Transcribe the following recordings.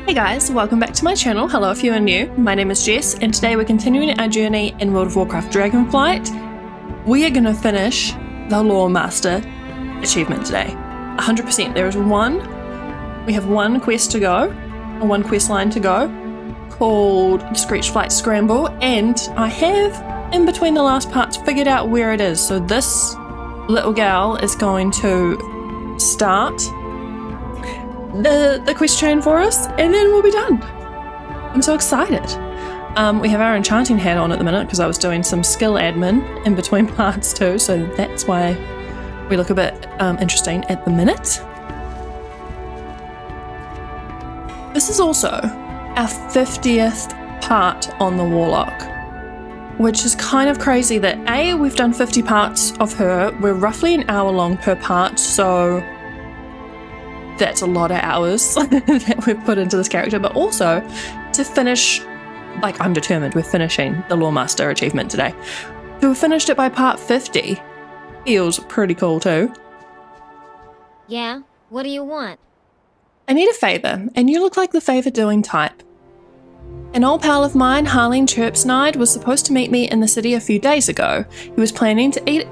Hey guys, welcome back to my channel. Hello if you are new. My name is Jess, and today we're continuing our journey in World of Warcraft Dragonflight. We are going to finish the LOREMASTER achievement today. 100%. There is one. We have one quest to go, or one quest line to go, called Screech Flight Scramble, and I have, in between the last parts, figured out where it is. So this little gal is going to start the quest chain for us, and then we'll be done. I'm so excited. We have our enchanting hat on at the minute because I was doing some skill admin in between parts too, so that's why we look a bit interesting at the minute. This is also our 50th part on the warlock, which is kind of crazy that we've done 50 parts of her. We're roughly an hour long per part, so that's a lot of hours that we've put into this character, but also to finish, like, I'm determined we're finishing the LOREMASTER achievement today. To have finished it by part 50 feels pretty cool too. Yeah? What do you want? I need a favour, and you look like the favour doing type. An old pal of mine, Harleen Chirpsnide, was supposed to meet me in the city a few days ago. We was planning to eat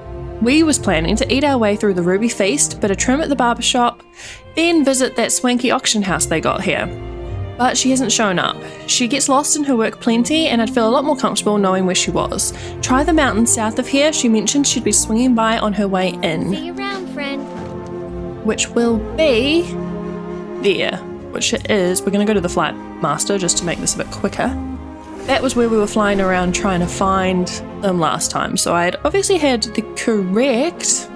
our way through the Ruby Feast, bit of trim at the barber shop, then visit that swanky auction house they got here. But she hasn't shown up. She gets lost in her work plenty, and I'd feel a lot more comfortable knowing where she was. Try the mountains south of here. She mentioned she'd be swinging by on her way in. See you around, friend. Which will be there, which it is. We're going to go to the Flight Master just to make this a bit quicker. That was where we were flying around trying to find them last time. So I had obviously had the correct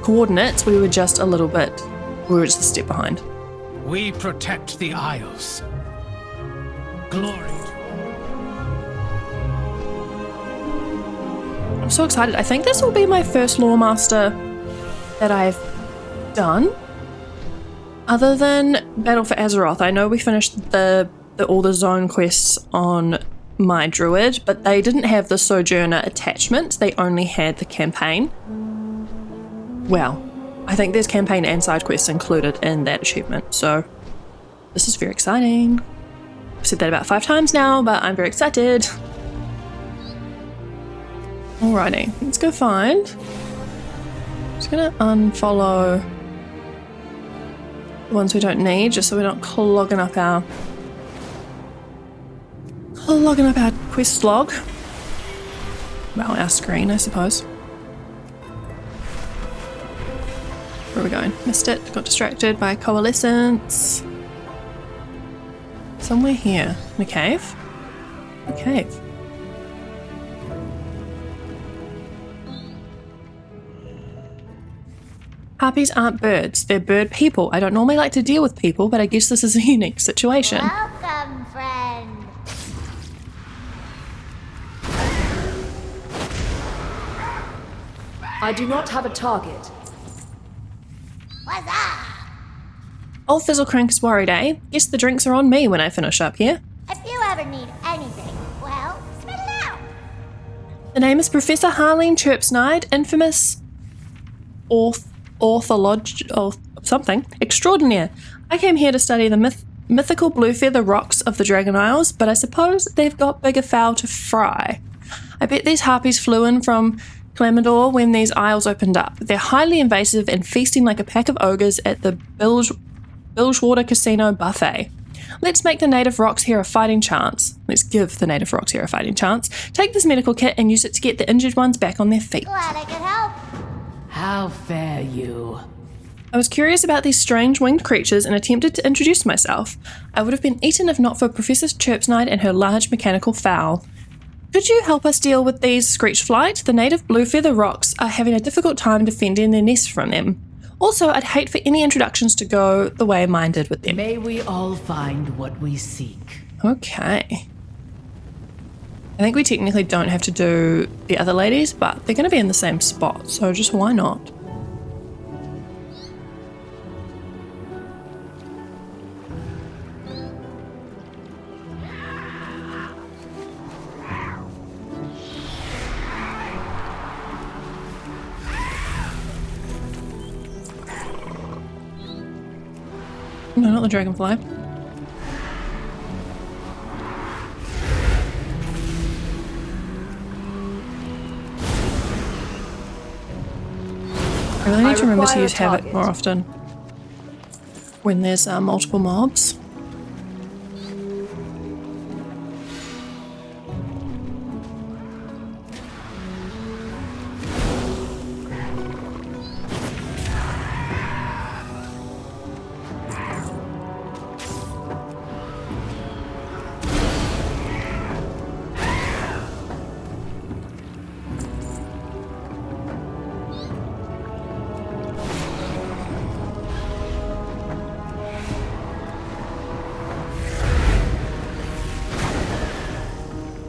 coordinates. We were just a step behind. We protect the Isles. Glory. I'm so excited. I think this will be my first LOREMASTER that I've done. Other than Battle for Azeroth. I know we finished all the zone quests on my druid, but they didn't have the Sojourner attachment. They only had the campaign. Well, I think there's campaign and side quests included in that achievement, so this is very exciting. I've said that about 5 times now, but I'm very excited. Alrighty, let's go find. I'm just gonna unfollow the ones we don't need, just so we're not clogging up our quest log. Well, our screen, I suppose. Where are we going? Missed it. Got distracted by coalescence. Somewhere here. In a cave? A cave. Harpies aren't birds. They're bird people. I don't normally like to deal with people, but I guess this is a unique situation. Welcome, friend. I do not have a target. What's up? Old Fizzlecrank is worried, eh? Guess the drinks are on me when I finish up here. If you ever need anything, well, spit it out. The name is Professor Harleen Chirpsnide, infamous something extraordinaire. I came here to study the mythical blue feather rocks of the Dragon Isles, but I suppose they've got bigger fowl to fry. I bet these harpies flew in from Clamador when these isles opened up. They're highly invasive and feasting like a pack of ogres at the Bilgewater Casino buffet. Let's make the native rocks here a fighting chance. Let's give the native rocks here a fighting chance. Take this medical kit and use it to get the injured ones back on their feet. Glad I could help. How fare you? I was curious about these strange winged creatures and attempted to introduce myself. I would have been eaten if not for Professor Chirpsnide and her large mechanical fowl. Could you help us deal with these Screech Flight? The native blue feather rocks are having a difficult time defending their nest from them. Also, I'd hate for any introductions to go the way mine did with them. May we all find what we seek. Okay. I think we technically don't have to do the other ladies, but they're going to be in the same spot, so just why not? not the dragonfly. I really need to remember to use Havoc more often when there's multiple mobs.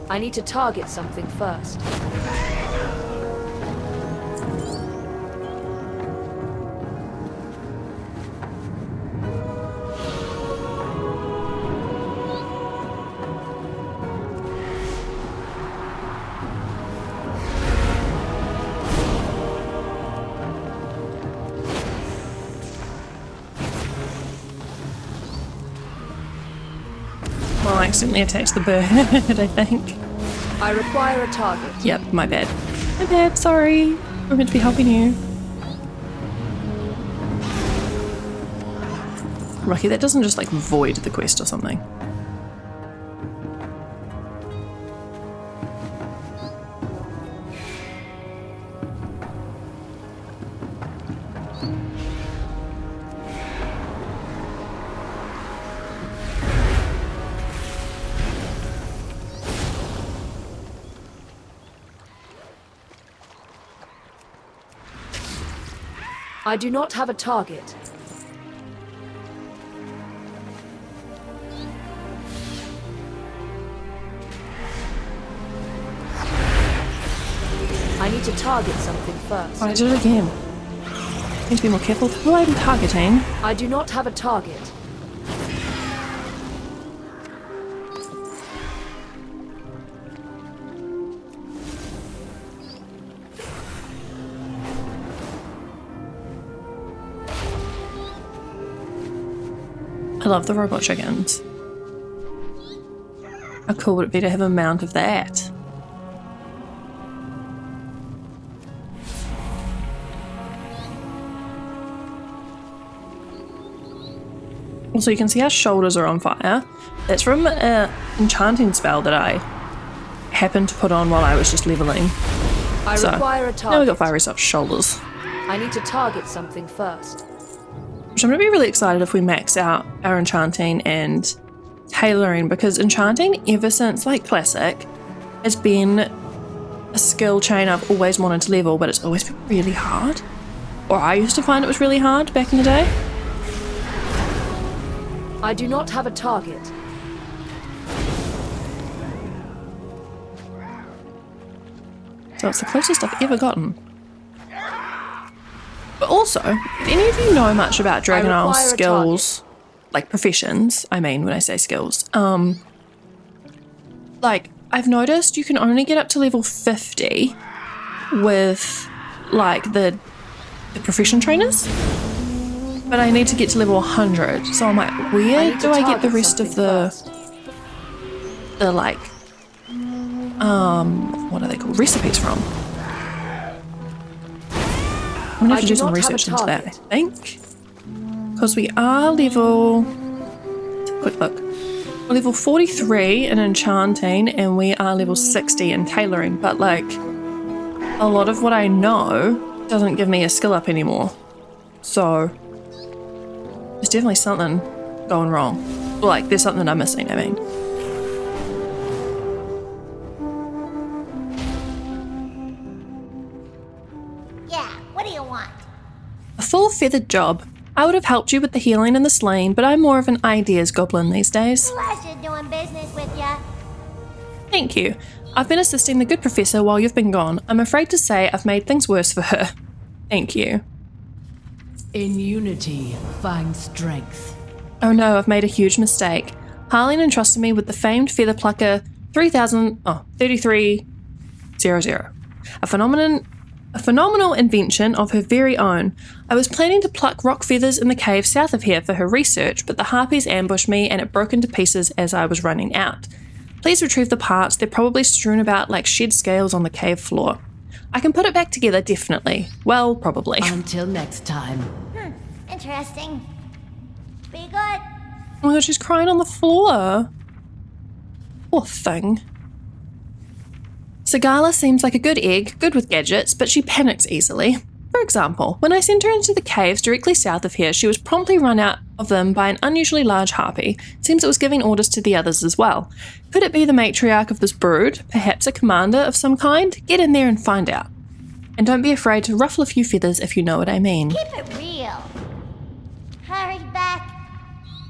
I need to target something first. Well, I accidentally attacked the bird, I think. I require a target. Yep, my bad. My bad, sorry. We're meant to be helping you. Lucky that doesn't just like void the quest or something. I do not have a target. I need to target something first. Oh, I did it again. Need to be more careful with who I'm targeting. I do not have a target. I love the robot chickens. How cool would it be to have a mount of that? Also, you can see our shoulders are on fire. That's from an enchanting spell that I happened to put on while I was just leveling. I require a target. Now we got fiery shoulders. I need to target something first. Which I'm going to be really excited if we max out our enchanting and tailoring, because enchanting ever since like classic has been a skill chain I've always wanted to level, but it's always been really hard. Or I used to find it was really hard back in the day. I do not have a target. So it's the closest I've ever gotten. But also, if any of you know much about Dragon Isle skills, like professions, I mean when I say skills, like I've noticed you can only get up to level 50 with like the profession trainers, but I need to get to level 100. So I'm like, where do I get the rest of the like, what are they called, recipes from? I'm gonna have to do some research into that, I think. Because we are level... Quick look. We're level 43 in enchanting and we are level 60 in tailoring. But like, a lot of what I know doesn't give me a skill up anymore. So, there's definitely something going wrong. Like, there's something I'm missing, I mean. A full feathered job. I would have helped you with the healing and the slaying, but I'm more of an ideas goblin these days. Pleasure doing business with ya. Thank you. I've been assisting the good professor while you've been gone. I'm afraid to say I've made things worse for her. Thank you. In unity, find strength. Oh no, I've made a huge mistake. Harleen entrusted me with the famed feather plucker 3300. A phenomenon A phenomenal invention of her very own. I was planning to pluck rock feathers in the cave south of here for her research, but the harpies ambushed me and it broke into pieces as I was running out. Please retrieve the parts, they're probably strewn about like shed scales on the cave floor. I can put it back together, definitely. Well, probably. Until next time. Interesting. Be good. Oh my god, she's crying on the floor. Poor thing. Sagala seems like a good egg, good with gadgets, but she panics easily. For example, when I sent her into the caves directly south of here, she was promptly run out of them by an unusually large harpy. Seems it was giving orders to the others as well. Could it be the matriarch of this brood? Perhaps a commander of some kind? Get in there and find out. And don't be afraid to ruffle a few feathers if you know what I mean. Keep it real. Hurry back.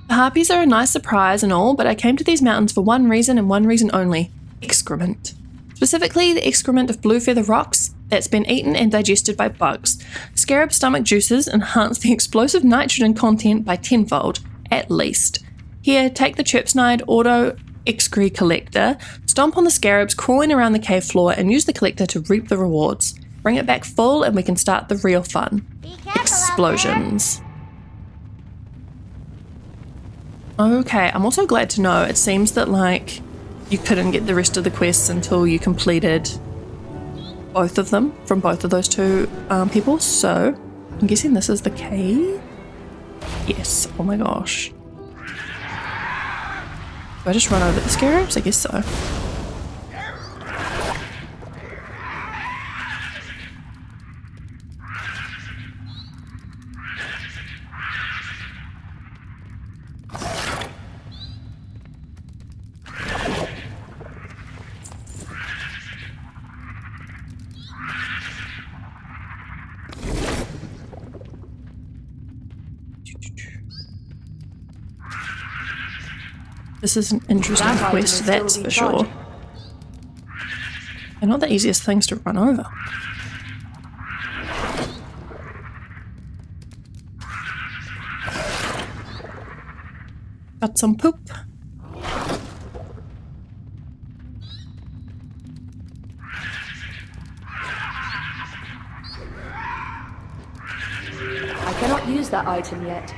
The harpies are a nice surprise and all, but I came to these mountains for one reason and one reason only. Excrement. Specifically, the excrement of blue feather rocks that's been eaten and digested by bugs. Scarab stomach juices enhance the explosive nitrogen content by tenfold, at least. Here, take the chirpsnide auto excree collector, stomp on the scarabs crawling around the cave floor, and use the collector to reap the rewards. Bring it back full and we can start the real fun. Be careful Explosions. Okay, I'm also glad to know it seems that, like, you couldn't get the rest of the quests until you completed both of them from both of those two people, so I'm guessing this is the cave? Yes, oh my gosh. Do I just run over the scarabs? I guess so. This is an interesting That item quest, is that's still for sure. recharging. They're not the easiest things to run over. Got some poop. I cannot use that item yet.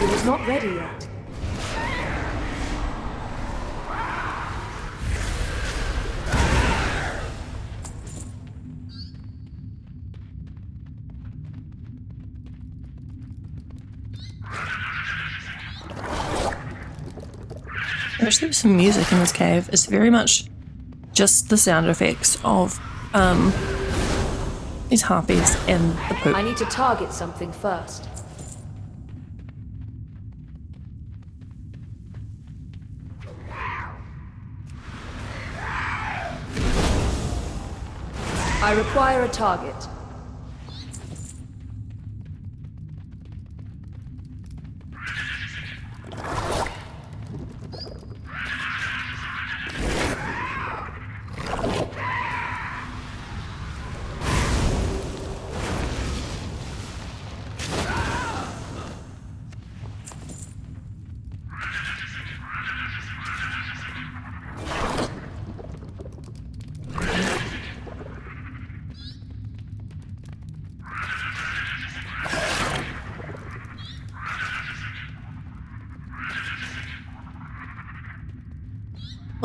It is not ready yet. I wish there was some music in this cave. It's very much just the sound effects of these harpies and the poop. I need to target something first. I require a target.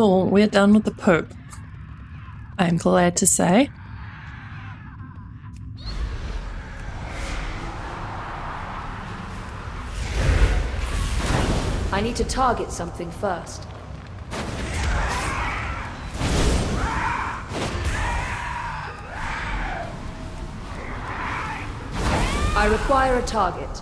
Oh, we're done with the poop. I'm glad to say. I need to target something first. I require a target.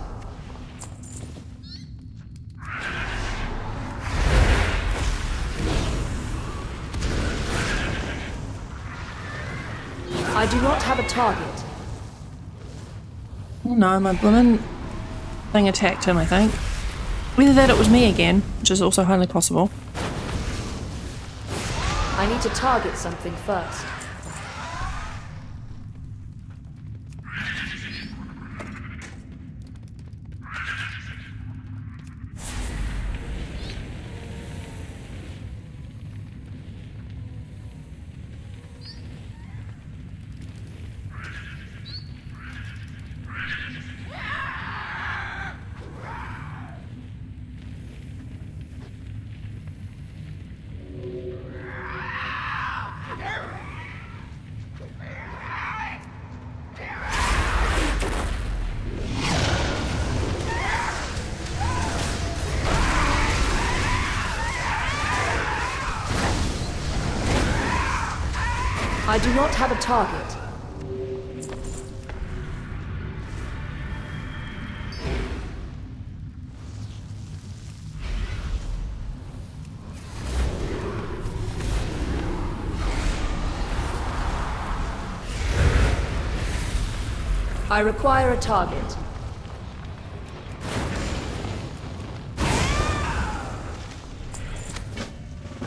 I do not have a target. Oh no, my bloomin' thing attacked him, I think. Whether that it was me again, which is also highly possible. I need to target something first. I do not have a target. I require a target.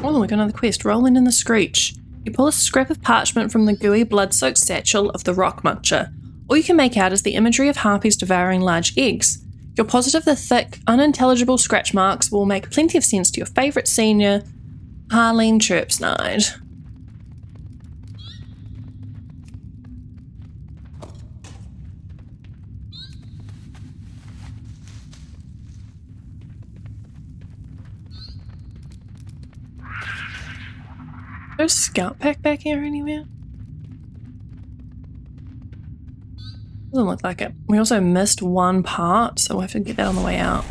Oh, we got another quest. Rolling in the Screech. You pull a scrap of parchment from the gooey, blood-soaked satchel of the rock muncher. All you can make out is the imagery of harpies devouring large eggs. You're positive the thick, unintelligible scratch marks will make plenty of sense to your favourite senior, Harleen Chirpsnide. There's a scout pack back here anywhere? Doesn't look like it. We also missed one part, so we'll have to get that on the way out.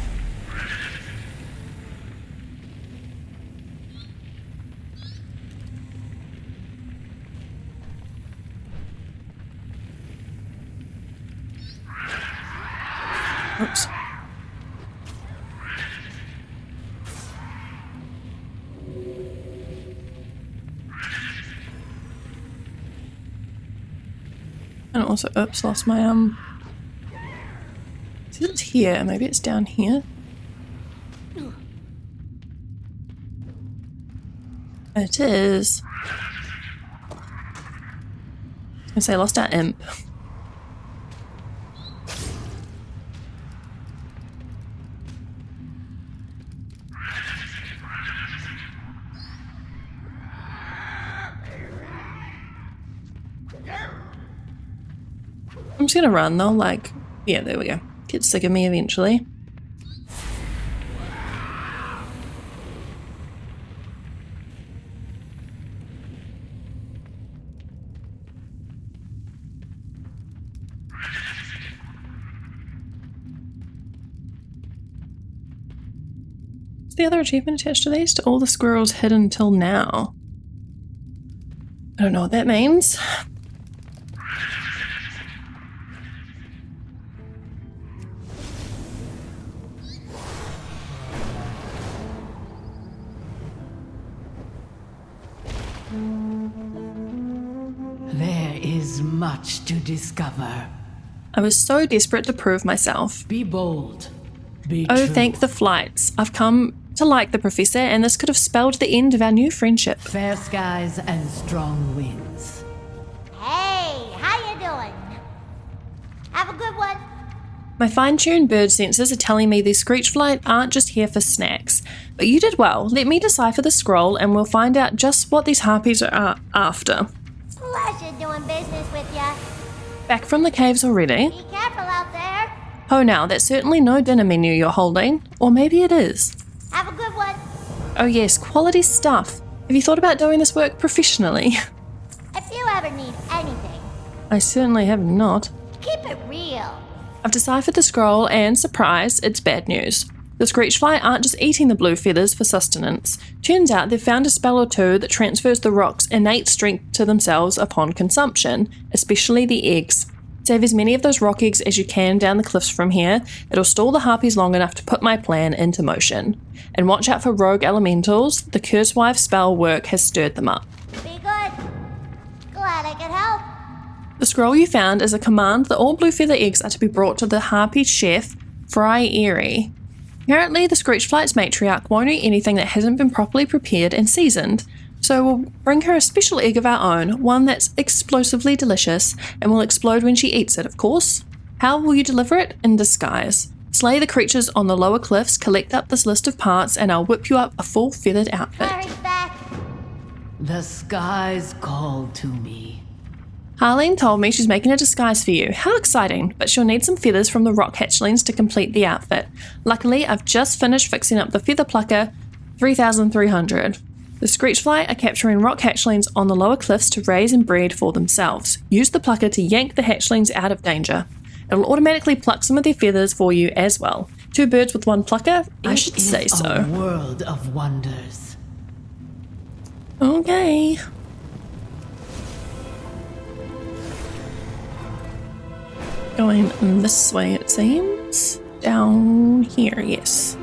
Oops. And also, oops, lost my, it says it's here, maybe it's down here. It is. I was gonna say, I lost our imp. I'm just gonna run though, like, yeah, there we go. Get sick of me eventually. What's the other achievement attached to these? To all the squirrels hidden till now. I don't know what that means. There is much to discover. I was so desperate to prove myself. Be bold. Be Oh, true. thank the flights. I've come to like the professor, and this could have spelled the end of our new friendship. Fair skies and strong winds. Hey, how you doing? Have a good one. My fine-tuned bird senses are telling me these screech flight aren't just here for snacks. But you did well. Let me decipher the scroll and we'll find out just what these harpies are after. Pleasure doing business with ya. Back from the caves already? Be careful out there. Oh, now, that's certainly no dinner menu you're holding. Or maybe it is. Have a good one. Oh yes, quality stuff. Have you thought about doing this work professionally? If you ever need anything, I certainly have not. keep it real. I've deciphered the scroll and, surprise, it's bad news. The Screechfly aren't just eating the blue feathers for sustenance. Turns out they've found a spell or two that transfers the rock's innate strength to themselves upon consumption, especially the eggs. Save as many of those rock eggs as you can down the cliffs from here. It'll stall the harpies long enough to put my plan into motion. And watch out for rogue elementals. The Cursewife spell work has stirred them up. Be good. Glad I could help. The scroll you found is a command that all blue feather eggs are to be brought to the harpy chef, Razier. Apparently, the Screechflight's matriarch won't eat anything that hasn't been properly prepared and seasoned, so we'll bring her a special egg of our own, one that's explosively delicious, and will explode when she eats it, of course. How will you deliver it? In disguise. Slay the creatures on the lower cliffs, collect up this list of parts, and I'll whip you up a full feathered outfit. Harry's back. The skies call to me. Harleen told me she's making a disguise for you. How exciting, but she'll need some feathers from the rock hatchlings to complete the outfit. Luckily, I've just finished fixing up the feather plucker, 3,300. The Screechfly are capturing rock hatchlings on the lower cliffs to raise and breed for themselves. Use the plucker to yank the hatchlings out of danger. It'll automatically pluck some of their feathers for you as well. 2 birds with 1 plucker? I should say so. A world of wonders. Okay. Going this way, it seems. Down here, yes.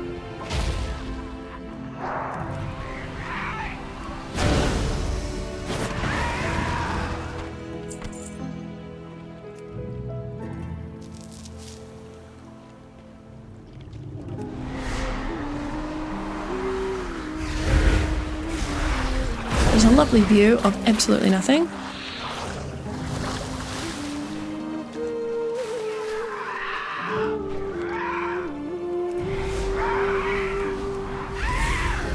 There's a lovely view of absolutely nothing.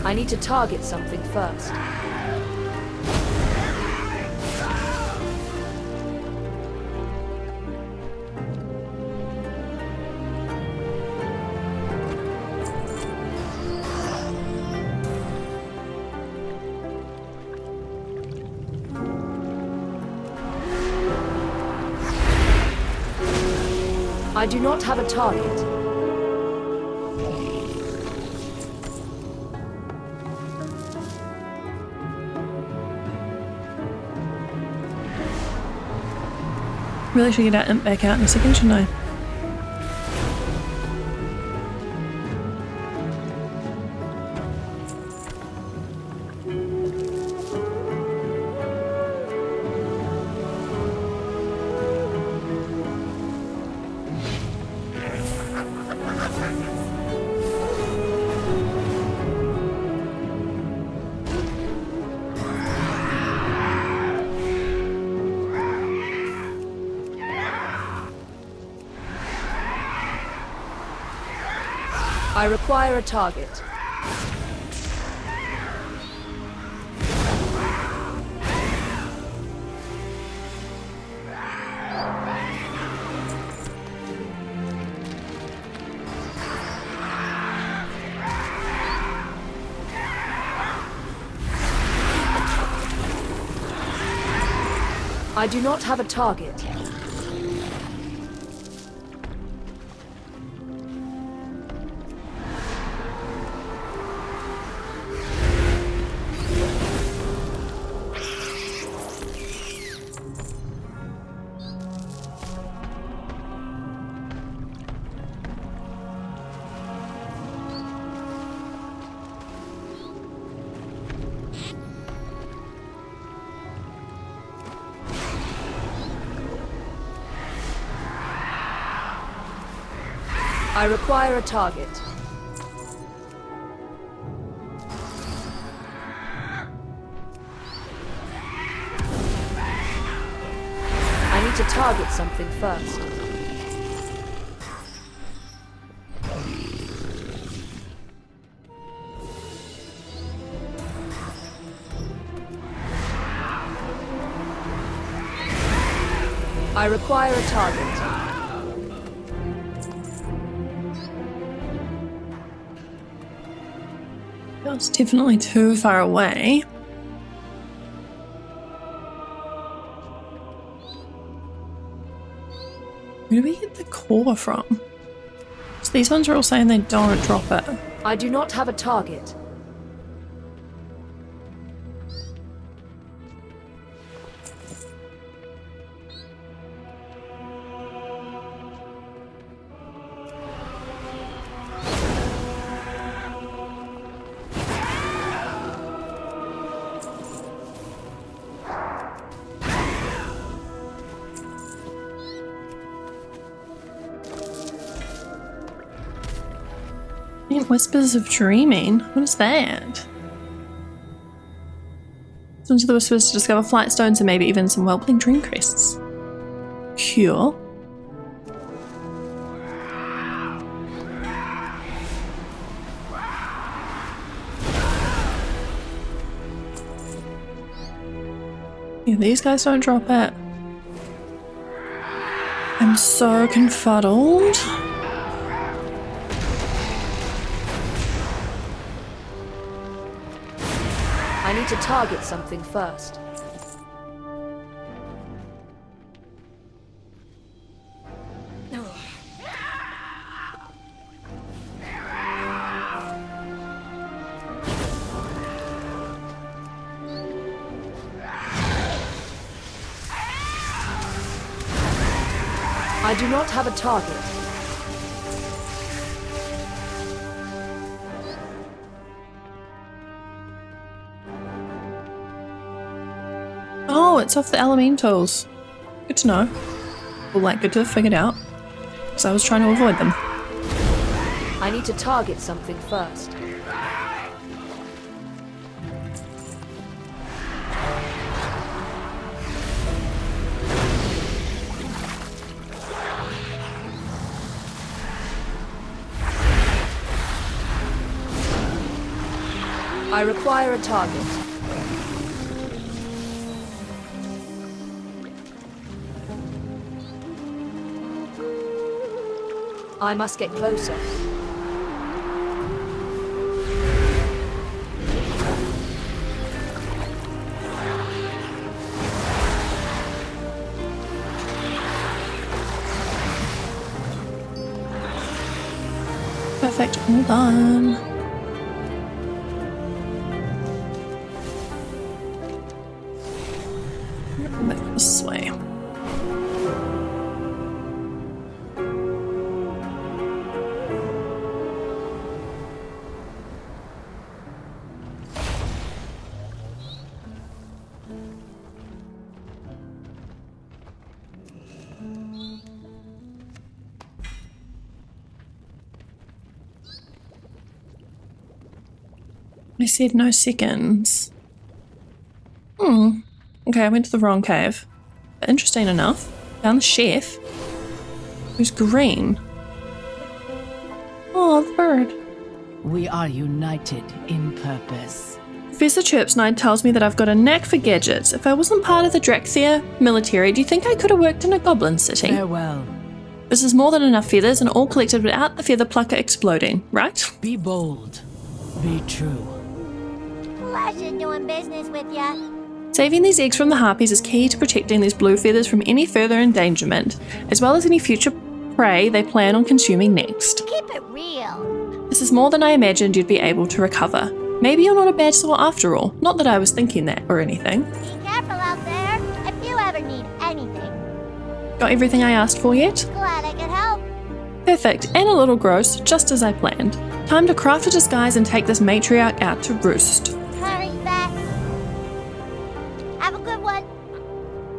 I need to target something first. I do not have a target. Really should get that imp back out in a second, shouldn't I? I require a target. I do not have a target. I require a target. I need to target something first. I require a target. It's definitely too far away. Where do we get the core from? So these ones are all saying they don't drop it. I do not have a target. Whispers of dreaming. What is that? Listen to the whispers to discover flight stones and maybe even some whelpling dream crests. Cure. Yeah, these guys don't drop it. I'm so confuddled. I need to target something first. I do not have a target. Oh, it's off the elementals. Good to know. Well, like, good to have figured out. Because I was trying to avoid them. I need to target something first. I require a target. I must get closer. Perfect, all done. Back this way. I said no seconds. Okay, I went to the wrong cave. But interesting enough, found the chef, who's green. Oh, the bird. We are united in purpose. Professor Chirpsnide tells me that I've got a knack for gadgets. If I wasn't part of the Draxier military, do you think I could have worked in a goblin city? Farewell. This is more than enough feathers and all collected without the feather plucker exploding, right? Be bold. Be true. Pleasure doing business with ya. Saving these eggs from the harpies is key to protecting these blue feathers from any further endangerment, as well as any future prey they plan on consuming next. Keep it real. This is more than I imagined you'd be able to recover. Maybe you're not a bad sort after all. Not that I was thinking that or anything. Be careful out there if you ever need anything. Got everything I asked for yet? Glad I could help. Perfect, and a little gross, just as I planned. Time to craft a disguise and take this matriarch out to roost. Hurry back. Have a good one.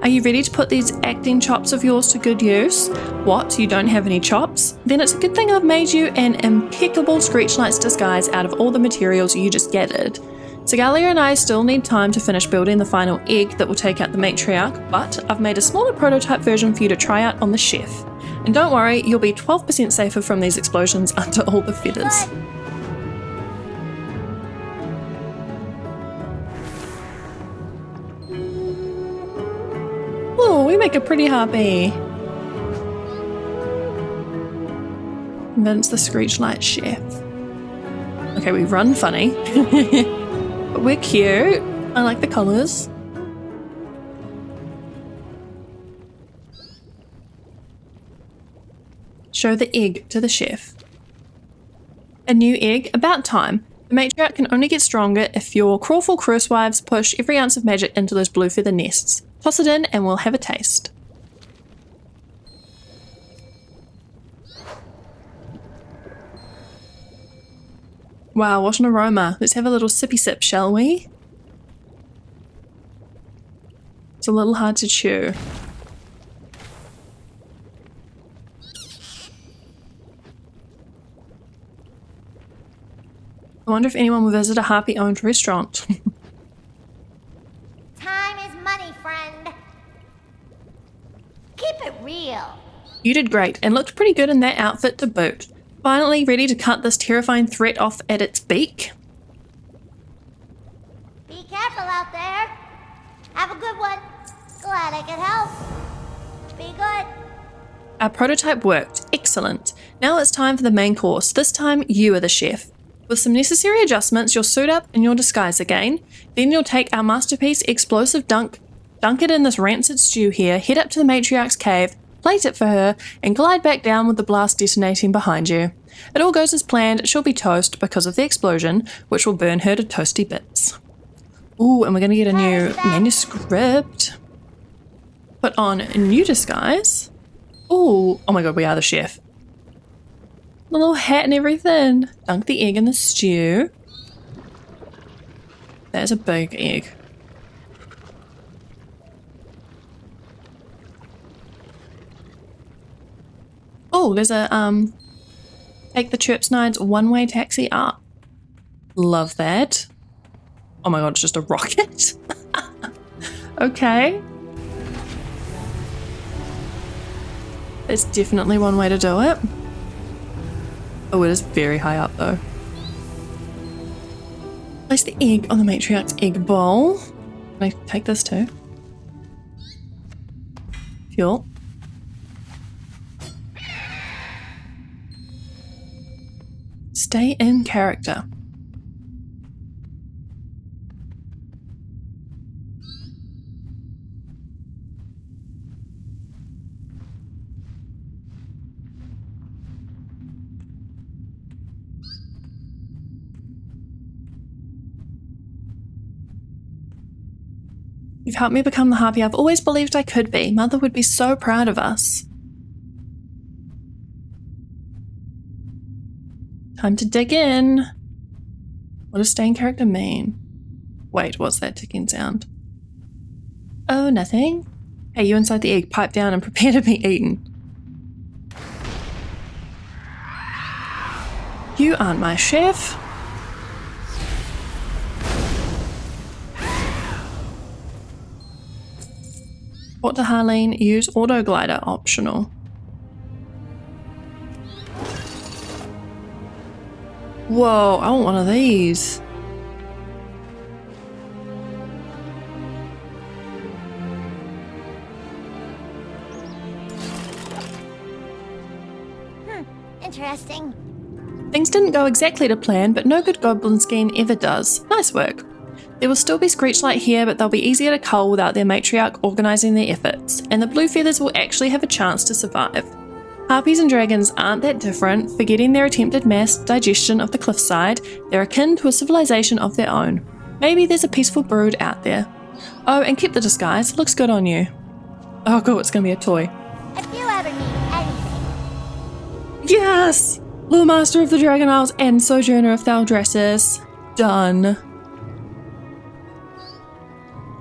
Are you ready to put these acting chops of yours to good use? What, you don't have any chops? Then it's a good thing I've made you an impeccable Screechlight's disguise out of all the materials you just gathered. Segalia and I still need time to finish building the final egg that will take out the matriarch, but I've made a smaller prototype version for you to try out on the chef. And don't worry, you'll be 12% safer from these explosions under all the feathers. Good. Oh, we make a pretty harpy. Convince the Screechlight chef. Okay, we run funny. But we're cute. I like the colours. Show the egg to the chef. A new egg, about time. The matriarch can only get stronger if your crawful curse wives push every ounce of magic into those blue feather nests. Toss it in and we'll have a taste. Wow, what an aroma. Let's have a little sippy sip, shall we? It's a little hard to chew. I wonder if anyone will visit a Harpy-owned restaurant. Time is money, friend. Keep it real. You did great and looked pretty good in that outfit to boot. Finally ready to cut this terrifying threat off at its beak? Be careful out there. Have a good one. Glad I could help. Be good. Our prototype worked. Excellent. Now it's time for the main course. This time you are the chef. With some necessary adjustments, you'll suit up in your disguise again. Then you'll take our masterpiece explosive dunk it in this rancid stew here, head up to the matriarch's cave, plate it for her, and glide back down with the blast detonating behind you. It all goes as planned. She'll be toast because of the explosion, which will burn her to toasty bits. Ooh, and we're going to get a new manuscript. Put on a new disguise. Ooh, oh my god, we are the chef. The little hat and everything. Dunk the egg in the stew. There's a big egg. Oh, there's a take the chirp snides one-way taxi up. Love that. Oh my god, it's just a rocket. Okay. There's definitely one way to do it. Oh, it is very high up though. Place the egg on the matriarch's egg bowl. Can I take this too? Fuel. Stay in character. You've helped me become the harpy I've always believed I could be. Mother would be so proud of us. Time to dig in. What does stay in character mean? Wait, what's that ticking sound? Oh, nothing. Hey, you inside the egg, pipe down and prepare to be eaten. You aren't my chef. What to Harleen? Use auto glider optional. Whoa, I want one of these. Interesting. Things didn't go exactly to plan, but no good goblin scheme ever does. Nice work. There will still be Screechlight here, but they'll be easier to cull without their matriarch organising their efforts, and the blue feathers will actually have a chance to survive. Harpies and dragons aren't that different. Forgetting their attempted mass digestion of the cliffside, they're akin to a civilization of their own. Maybe there's a peaceful brood out there. Oh, and keep the disguise. Looks good on you. Oh, cool, it's gonna be a toy. If you ever need anything. Yes! Loremaster of the Dragon Isles and Sojourner of Thaldresses. Done.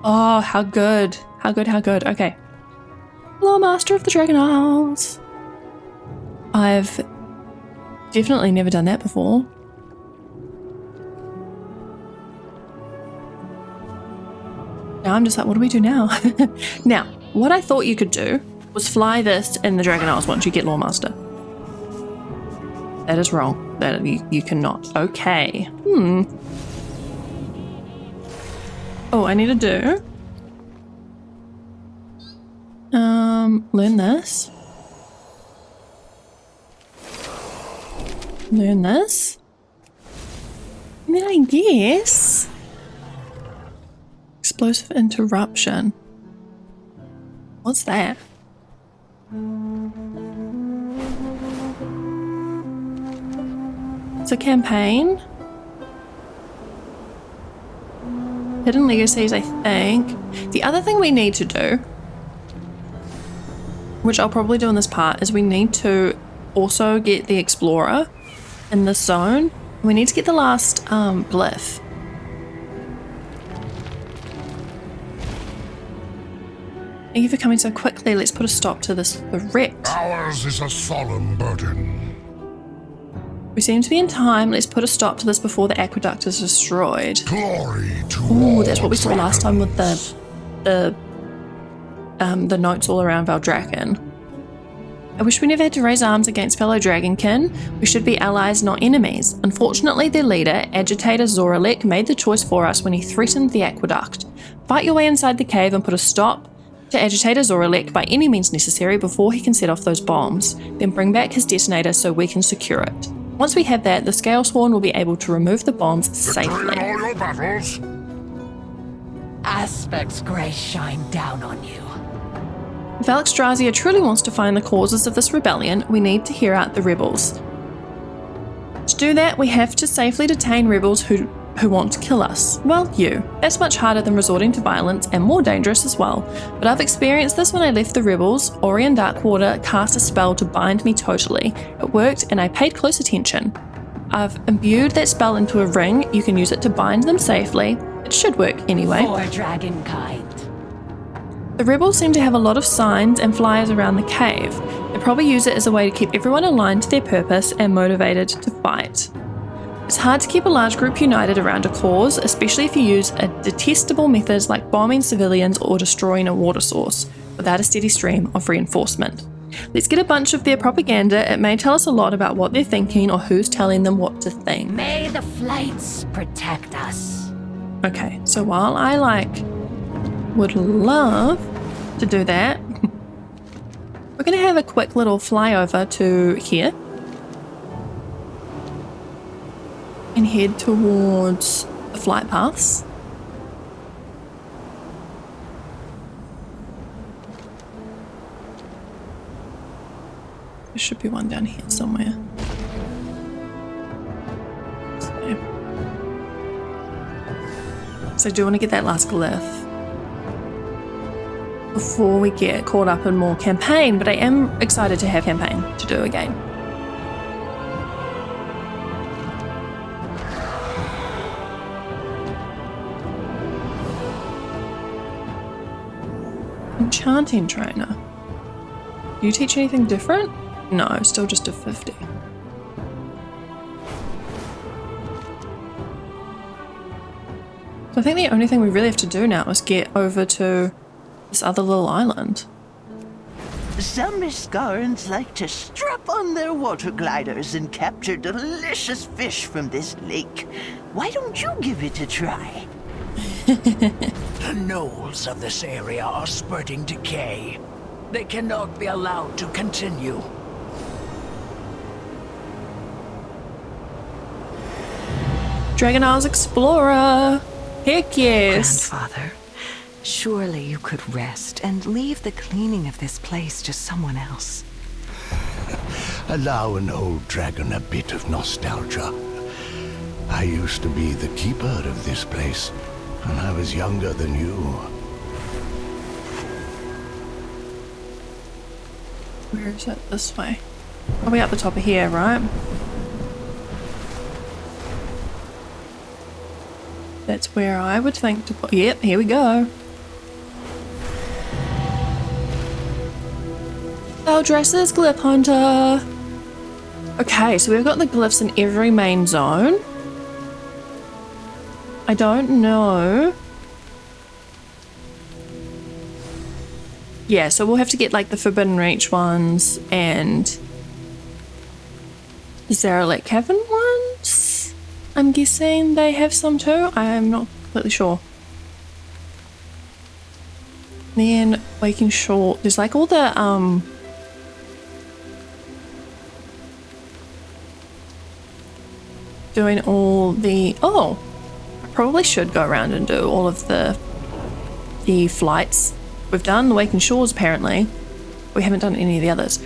Oh, how good. How good, how good. Okay. Loremaster of the Dragon Isles. I've definitely never done that before. Now I'm just like, what do we do now? Now, what I thought you could do was fly this in the Dragon Isles once you get Loremaster. That is wrong. That you cannot. Okay. Oh, I need to do. Learn this. Learn this. And then I guess explosive interruption. What's that? It's a campaign. Hidden legacies, I think. The other thing we need to do, which I'll probably do in this part, is we need to also get the explorer in this zone. We need to get the last glyph. Thank you for coming so quickly. Let's put a stop to this wrecked. Ours is a solemn burden. We seem to be in time. Let's put a stop to this before the aqueduct is destroyed. Glory to Ooh, all that's what we saw last time with the notes all around Valdrakken. I wish we never had to raise arms against fellow dragonkin. We should be allies, not enemies. Unfortunately, their leader, Agitator Zoralek, made the choice for us when he threatened the aqueduct. Fight your way inside the cave and put a stop to Agitator Zoralek by any means necessary before he can set off those bombs. Then bring back his detonator so we can secure it. Once we have that, the Scalesworn will be able to remove the bombs safely. Victory in all your battles. Aspect's grace shine down on you. If Razier truly wants to find the causes of this rebellion, we need to hear out the rebels. To do that, we have to safely detain rebels who want to kill us. Well, you. That's much harder than resorting to violence and more dangerous as well. But I've experienced this when I left the rebels. Orion Darkwater cast a spell to bind me totally. It worked and I paid close attention. I've imbued that spell into a ring. You can use it to bind them safely. It should work anyway. For dragonkind. The rebels seem to have a lot of signs and flyers around the cave. They probably use it as a way to keep everyone aligned to their purpose and motivated to fight. It's hard to keep a large group united around a cause, especially if you use a detestable methods like bombing civilians or destroying a water source, without a steady stream of reinforcement. Let's get a bunch of their propaganda. It may tell us a lot about what they're thinking or who's telling them what to think. May the flights protect us. Okay, so while I would love to do that, we're going to have a quick little flyover to here and head towards the flight paths. There should be one down here somewhere. So I do want to get that last glyph before we get caught up in more campaign, but I am excited to have campaign to do again. Enchanting trainer. Do you teach anything different? No, still just a 50. So I think the only thing we really have to do now is get over to this other little island. Some Miscarans like to strap on their water gliders and capture delicious fish from this lake. Why don't you give it a try? The knolls of this area are spurting decay. They cannot be allowed to continue. Dragon Isles Explorer! Heck yes! Grandfather, surely you could rest and leave the cleaning of this place to someone else. Allow an old dragon a bit of nostalgia. I used to be the keeper of this place when I was younger than you. Where is it? This way. Probably up the top of here, right? That's where I would think to put. Yep, here we go. Our dresses, Glyph Hunter. Okay, so we've got the glyphs in every main zone. I don't know. Yeah, so we'll have to get like the Forbidden Reach ones and the Zaralek Cavern ones. I'm guessing they have some too. I'm not completely sure. Then Waking Shore. There's like all the doing all the I probably should go around and do all of the flights. We've done the Waking Shores apparently. We haven't done any of the others.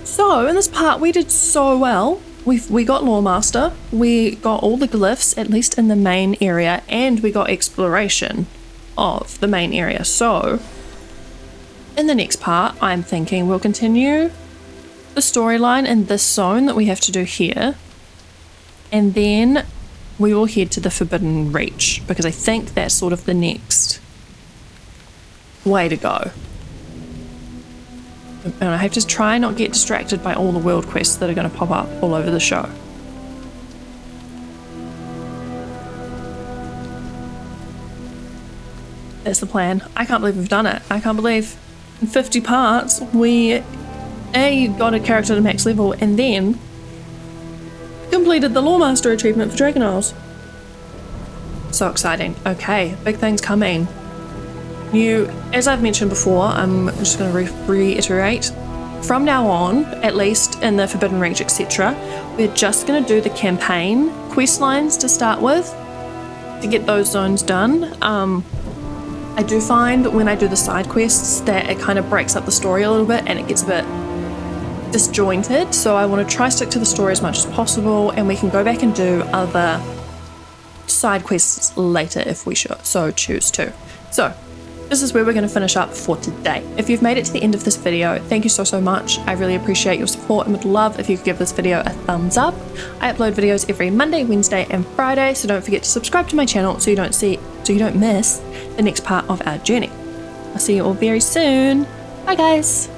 So in this part we did so well. we got LOREMASTER, we got all the glyphs, at least in the main area, and we got exploration of the main area. So in the next part, I'm thinking we'll continue the storyline in this zone that we have to do here, and then we will head to the Forbidden Reach, because I think that's sort of the next way to go. And I have to try not get distracted by all the world quests that are going to pop up all over the show. That's the plan. I can't believe we've done it. I can't believe in 50 parts we got a character to max level and then completed the LOREMASTER achievement for Dragon Isles. So exciting. Okay, big things coming. As I've mentioned before, I'm just going to reiterate, from now on, at least in the Forbidden Reach, etc., we're just going to do the campaign quest lines to start with, to get those zones done. I do find when I do the side quests that it kind of breaks up the story a little bit and it gets a bit disjointed, so I want to try stick to the story as much as possible, and we can go back and do other side quests later if we so choose to. So this is where we're going to finish up for today. If you've made it to the end of this video, thank you so much. I really appreciate your support and would love if you could give this video a thumbs up. I upload videos every Monday, Wednesday and Friday, so don't forget to subscribe to my channel so you don't miss the next part of our journey. I'll see you all very soon. Bye guys.